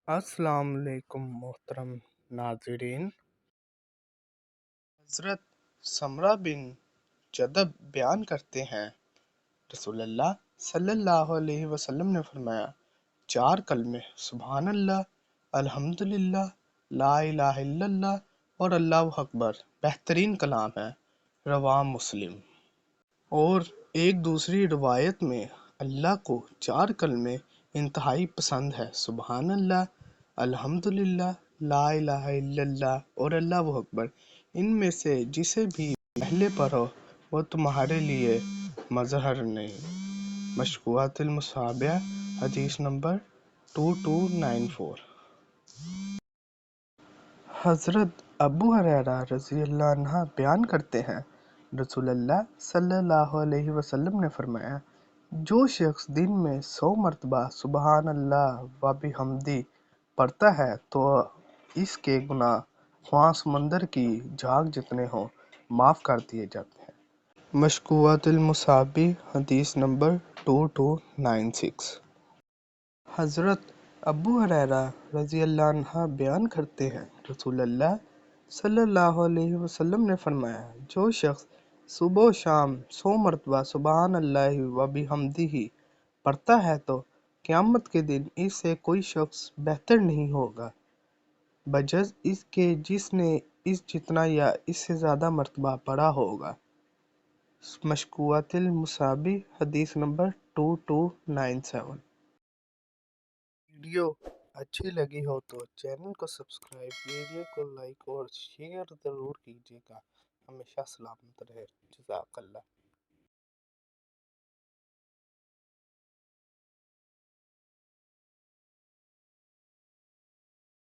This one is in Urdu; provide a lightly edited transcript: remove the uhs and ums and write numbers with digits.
السلام علیکم محترم ناظرین۔ حضرت سمرہ بن جدب بیان کرتے ہیں، رسول اللہ صلی اللہ علیہ وسلم نے فرمایا، 4 کلمے سبحان اللہ، الحمدللہ، لا الہ الا اللہ اور اللہ اکبر بہترین کلام ہے۔ رواہ مسلم۔ اور ایک دوسری روایت میں اللہ کو 4 کلمے انتہائی پسند ہے، سبحان اللہ، الحمدللہ، لا الہ الا اللہ اور اللہ اکبر۔ ان میں سے جسے بھی پہلے پڑھو وہ تمہارے لیے مظہر نہیں۔ مشکوات المصابیح، حدیث نمبر 2294۔ حضرت ابو ہریرہ رضی اللہ عنہ بیان کرتے ہیں، رسول اللہ صلی اللہ علیہ وسلم نے فرمایا، جو شخص دن میں 100 مرتبہ سبحان اللہ و بحمدہ پڑھتا ہے تو اس کے گناہ خواہ سمندر کی جھاگ جتنے ہوں معاف کر دیے جاتے ہیں۔ مشکوات المصابیح، حدیث نمبر 2296۔ حضرت ابو ہریرہ رضی اللہ عنہ بیان کرتے ہیں، رسول اللہ صلی اللہ علیہ وسلم نے فرمایا، جو شخص صبح و شام 100 مرتبہ سبحان اللہ و بحمدہ پڑھتا ہے تو قیامت کے دن اس سے کوئی شخص بہتر نہیں ہوگا بجز اس کے جس نے اس جتنا یا اس سے زیادہ مرتبہ پڑھا ہوگا۔ مشکوات المصابیح، حدیث نمبر 2297۔ ویڈیو اچھی لگی ہو تو چینل کو سبسکرائب، ویڈیو کو لائک اور شیئر ضرور کیجیے گا۔ ہمیشہ سلامت رہے۔ جزاک اللہ۔